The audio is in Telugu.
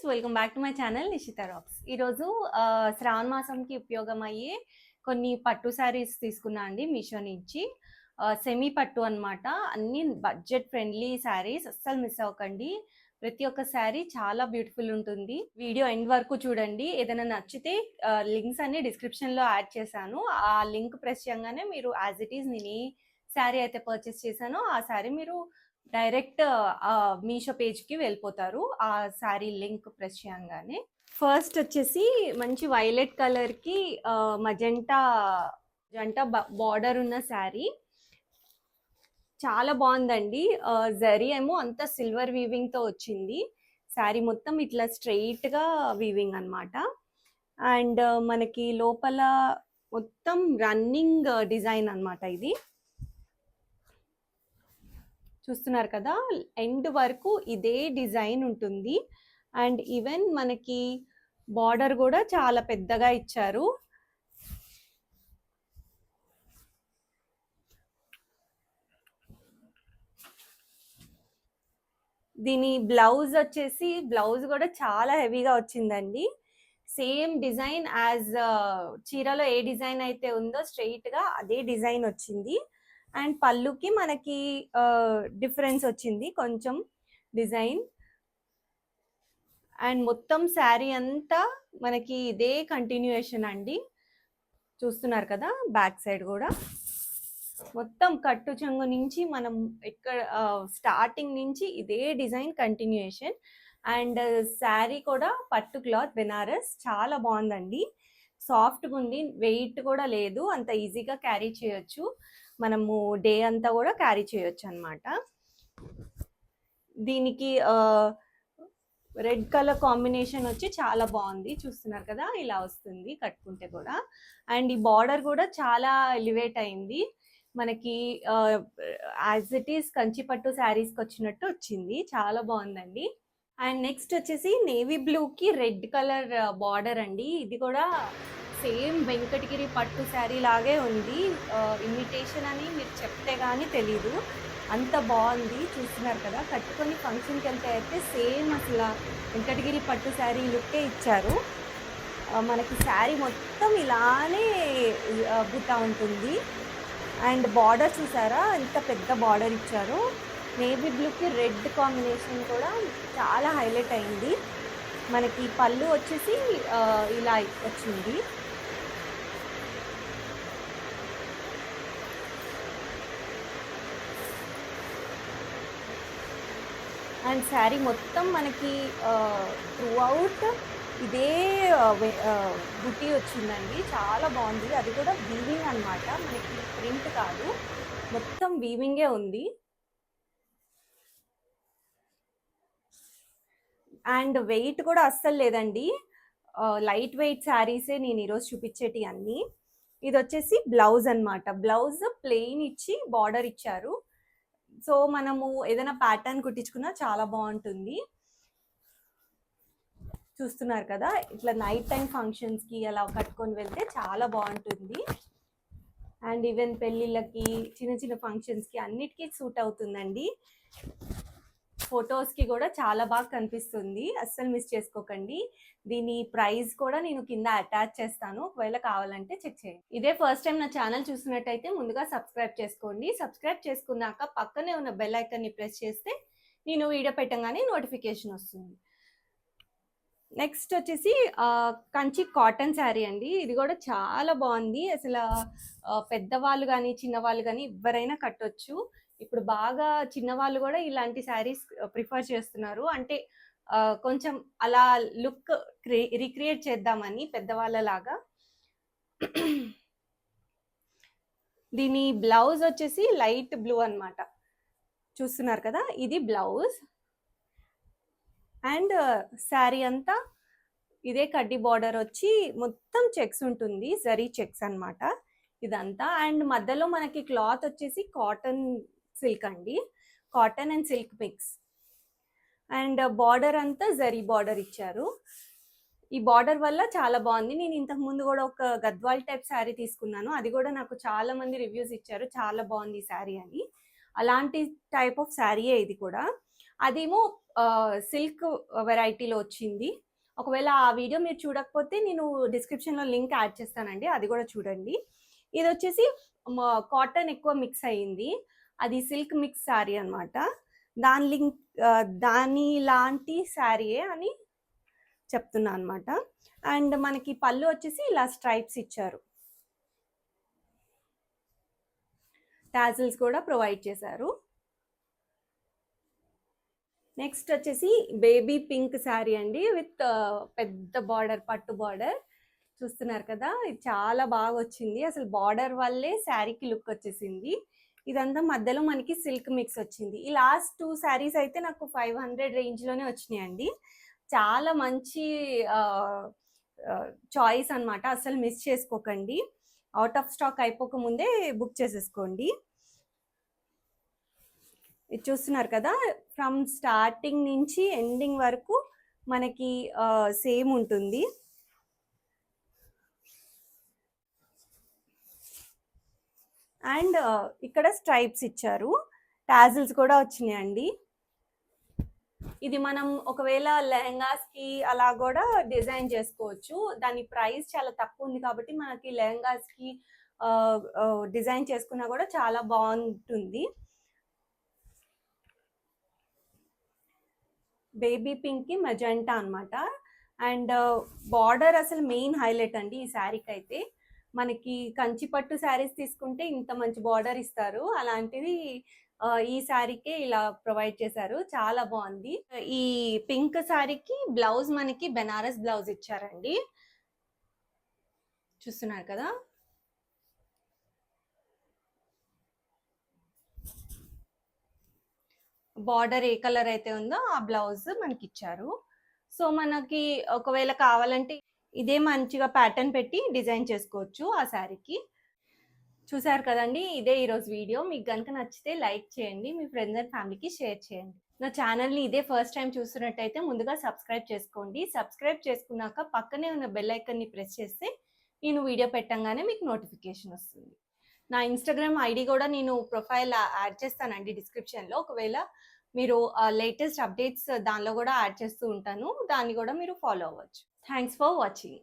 Friends, welcome back to my channel Nishita rocks. ఈరోజు శ్రావణ మాసంకి ఉపయోగమయ్యే కొన్ని పట్టు శారీస్ తీసుకున్నా అండి మీషో నుంచి. సెమీ పట్టు అనమాట. అన్ని బడ్జెట్ ఫ్రెండ్లీ శారీస్, అస్సలు మిస్ అవ్వకండి. ప్రతి ఒక్క శారీ చాలా బ్యూటిఫుల్ ఉంటుంది. వీడియో ఎండ్ వరకు చూడండి. ఏదైనా నచ్చితే లింక్స్ అన్ని డిస్క్రిప్షన్లో యాడ్ చేశాను. ఆ లింక్ ప్రెస్ చేయగానే మీరు యాజ్ ఇట్ ఈస్ నేను ఏ శారీ అయితే పర్చేస్ చేశానో ఆ శారీ మీరు డైరెక్ట్ మీషో పేజ్కి వెళ్ళిపోతారు. ఆ శారీ లింక్ ప్రెస్ చేయగానే ఫస్ట్ వచ్చేసి మంచి వైలెట్ కలర్కి మజెంటా బార్డర్ ఉన్న శారీ చాలా బాగుందండి. జరీ ఏమో అంత సిల్వర్ వీవింగ్తో వచ్చింది. శారీ మొత్తం ఇట్లా స్ట్రెయిట్గా వీవింగ్ అనమాట. అండ్ మనకి లోపల మొత్తం రన్నింగ్ డిజైన్ అనమాట. ఇది చూస్తున్నారు కదా, ఎండ్ వరకు ఇదే డిజైన్ ఉంటుంది. అండ్ ఈవెన్ మనకి బార్డర్ కూడా చాలా పెద్దగా ఇచ్చారు. దీని బ్లౌజ్ వచ్చేసి బ్లౌజ్ కూడా చాలా హెవీగా వచ్చిందండి. సేమ్ డిజైన్ యాజ్ చీరలో ఏ డిజైన్ అయితే ఉందో స్ట్రెయిట్ గా అదే డిజైన్ వచ్చింది. అండ్ పళ్ళుకి మనకి డిఫరెన్స్ వచ్చింది కొంచెం డిజైన్. అండ్ మొత్తం శారీ అంతా మనకి ఇదే కంటిన్యూయేషన్ అండి. చూస్తున్నారు కదా, బ్యాక్ సైడ్ కూడా మొత్తం కట్టు చెంగు నుంచి మనం ఇక్కడ స్టార్టింగ్ నుంచి ఇదే డిజైన్ కంటిన్యూయేషన్. అండ్ శారీ కూడా పట్టు క్లాత్ బెనారస్, చాలా బాగుందండి. సాఫ్ట్గా ఉంది, వెయిట్ కూడా లేదు, అంత ఈజీగా క్యారీ చేయొచ్చు. మనము డే అంతా కూడా క్యారీ చేయొచ్చు అనమాట. దీనికి రెడ్ కలర్ కాంబినేషన్ వచ్చి చాలా బాగుంది. చూస్తున్నారు కదా, ఇలా వస్తుంది కట్టుకుంటే కూడా. అండ్ ఈ బార్డర్ కూడా చాలా ఎలివేట్ అయింది. మనకి యాజ్ ఇట్ ఈస్ కంచిపట్టు శారీస్కి వచ్చినట్టు వచ్చింది. చాలా బాగుందండి. అండ్ నెక్స్ట్ వచ్చేసి నేవీ బ్లూకి రెడ్ కలర్ బార్డర్ అండి. ఇది కూడా సేమ్ వెంకటగిరి పట్టు శారీ లాగే ఉంది. ఇమిటేషన్ అని మీరు చెప్తే కానీ తెలీదు, అంత బాగుంది. చూస్తున్నారు కదా, కట్టుకొని ఫంక్షన్కి వెళ్తే అయితే సేమ్ అసలు వెంకటగిరి పట్టు శారీ లుక్కే ఇచ్చారు. మనకి శారీ మొత్తం ఇలానే బుట్ట ఉంటుంది. అండ్ బార్డర్ చూసారా ఎంత పెద్ద బార్డర్ ఇచ్చారు. నేవీ బ్లూకి రెడ్ కాంబినేషన్ కూడా చాలా హైలైట్ అయింది. మనకి పళ్ళు వచ్చేసి ఇలా వచ్చింది. అండ్ శారీ మొత్తం మనకి త్రూ అవుట్ ఇదే బుట్టి వచ్చిందండి. చాలా బాగుంది. అది కూడా వీవింగ్ అనమాట, మనకి ప్రింట్ కాదు, మొత్తం వీవింగే ఉంది. అండ్ వెయిట్ కూడా అస్సలు లేదండి. లైట్ వెయిట్ శారీసే నేను ఈరోజు చూపించేటి అన్నీ. ఇది వచ్చేసి బ్లౌజ్ అనమాట. బ్లౌజ్ ప్లెయిన్ ఇచ్చి బార్డర్ ఇచ్చారు. సో మనము ఏదైనా ప్యాటర్న్ కుట్టించుకున్నా చాలా బాగుంటుంది. చూస్తున్నారు కదా, ఇట్లా నైట్ టైం ఫంక్షన్స్కి అలా కట్టుకొని వెళ్తే చాలా బాగుంటుంది. అండ్ ఈవెన్ పెళ్ళిళ్ళకి, చిన్న చిన్న ఫంక్షన్స్కి అన్నిటికీ సూట్ అవుతుందండి. ఫొటోస్కి కూడా చాలా బాగా కనిపిస్తుంది. అస్సలు మిస్ చేసుకోకండి. దీని ప్రైస్ కూడా నేను కింద అటాచ్ చేస్తాను, ఒకవేళ కావాలంటే చెక్ చేయండి. ఇదే ఫస్ట్ టైం నా ఛానల్ చూసినట్టయితే ముందుగా సబ్స్క్రైబ్ చేసుకోండి. సబ్స్క్రైబ్ చేసుకున్నాక పక్కనే ఉన్న బెల్ ఐకాన్ని ప్రెస్ చేస్తే నేను వీడియో పెట్టగానే నోటిఫికేషన్ వస్తుంది. నెక్స్ట్ వచ్చేసి కంచి కాటన్ శారీ అండి. ఇది కూడా చాలా బాగుంది. అసలు పెద్దవాళ్ళు కానీ చిన్నవాళ్ళు కానీ ఎవరైనా కట్టొచ్చు. ఇప్పుడు బాగా చిన్నవాళ్ళు కూడా ఇలాంటి శారీస్ ప్రిఫర్ చేస్తున్నారు. అంటే కొంచెం అలా లుక్ రిక్రియేట్ చేద్దామని పెద్దవాళ్ళలాగా. దీని బ్లౌజ్ వచ్చేసి లైట్ బ్లూ అనమాట. చూస్తున్నారు కదా, ఇది బ్లౌజ్. అండ్ శారీ అంతా ఇదే కడ్డీ బార్డర్ వచ్చి మొత్తం చెక్స్ ఉంటుంది, జరీ చెక్స్ అనమాట ఇదంతా. అండ్ మధ్యలో మనకి క్లాత్ వచ్చేసి కాటన్ సిల్క్ అండి, cotton and silk mix. And border అంతా జరీ బార్డర్ ఇచ్చారు. ఈ బార్డర్ వల్ల చాలా బాగుంది. నేను ఇంతకు ముందు కూడా ఒక గద్వాల్ టైప్ శారీ తీసుకున్నాను, అది కూడా నాకు చాలా మంది రివ్యూస్ ఇచ్చారు, చాలా బాగుంది ఈ శారీ అని. అలాంటి టైప్ ఆఫ్ శారీయే ఇది కూడా. అదేమో సిల్క్ వెరైటీలో వచ్చింది. ఒకవేళ ఆ వీడియో మీరు చూడకపోతే నేను డిస్క్రిప్షన్లో లింక్ యాడ్ చేస్తానండి, అది కూడా చూడండి. ఇది వచ్చేసి కాటన్ ఎక్కువ మిక్స్ అయ్యింది, అది సిల్క్ మిక్స్ శారీ అనమాట. దాని లింక్ దాని లాంటి శారీయే అని చెప్తున్నా అనమాట. అండ్ మనకి పళ్ళు వచ్చేసి ఇలా స్ట్రైప్స్ ఇచ్చారు, టాజిల్స్ కూడా ప్రొవైడ్ చేశారు. నెక్స్ట్ వచ్చేసి బేబీ పింక్ శారీ అండి, విత్ పెద్ద బార్డర్, పట్టు బార్డర్ చూస్తున్నారు కదా. ఇది చాలా బాగా వచ్చింది, అసలు బార్డర్ వల్లే శారీకి లుక్ వచ్చేసింది. ఇదంతా మధ్యలో మనకి సిల్క్ మిక్స్ వచ్చింది. ఈ లాస్ట్ 2 శారీస్ అయితే నాకు 500 రేంజ్లోనే వచ్చినాయండి. చాలా మంచి చాయిస్ అనమాట, అసలు మిస్ చేసుకోకండి. అవుట్ ఆఫ్ స్టాక్ అయిపోక ముందే బుక్ చేసేసుకోండి. ఇది చూస్తున్నారు కదా, ఫ్రమ్ స్టార్టింగ్ నుంచి ఎండింగ్ వరకు మనకి సేమ్ ఉంటుంది. అండ్ ఇక్కడ స్ట్రైప్స్ ఇచ్చారు, టాజిల్స్ కూడా వచ్చినాయండి. ఇది మనం ఒకవేళ లెహంగాస్కి అలా కూడా డిజైన్ చేసుకోవచ్చు. దాని ప్రైస్ చాలా తక్కువ ఉంది కాబట్టి మనకి లెహంగాస్కి డిజైన్ చేసుకున్నా కూడా చాలా బాగుంటుంది. బేబీ పింక్కి మెజెంటా అనమాట. అండ్ బార్డర్ అసలు మెయిన్ హైలైట్ అండి ఈ శారీకి అయితే. మనకి కంచిపట్టు శారీస్ తీసుకుంటే ఇంత మంచి బార్డర్ ఇస్తారు, అలాంటిది ఈ శారీకే ఇలా ప్రొవైడ్ చేశారు, చాలా బాగుంది. ఈ పింక్ శారీకి బ్లౌజ్ మనకి బెనారస్ బ్లౌజ్ ఇచ్చారండి, చూస్తున్నారు కదా. బార్డర్ ఏ కలర్ అయితే ఉందో ఆ బ్లౌజ్ మనకి ఇచ్చారు. సో మనకి ఒకవేళ కావాలంటే ఇదే మంచిగా ప్యాటర్న్ పెట్టి డిజైన్ చేసుకోవచ్చు ఆ శారీకి. చూసారు కదండి, ఇదే ఈరోజు వీడియో. మీకు కనుక నచ్చితే లైక్ చేయండి, మీ ఫ్రెండ్స్ అండ్ ఫ్యామిలీకి షేర్ చేయండి. నా ఛానల్ని ఇదే ఫస్ట్ టైం చూస్తున్నట్టయితే ముందుగా సబ్స్క్రైబ్ చేసుకోండి. సబ్స్క్రైబ్ చేసుకున్నాక పక్కనే ఉన్న బెల్ ఐకన్ని ప్రెస్ చేస్తే నేను వీడియో పెట్టంగానే మీకు నోటిఫికేషన్ వస్తుంది. నా ఇన్స్టాగ్రామ్ ఐడి కూడా నేను ప్రొఫైల్ యాడ్ చేస్తానండి డిస్క్రిప్షన్లో. ఒకవేళ మీరు లేటెస్ట్ అప్డేట్స్ దానిలో కూడా యాడ్ చేస్తూ ఉంటాను, దాన్ని కూడా మీరు ఫాలో అవ్వచ్చు. Thanks for watching.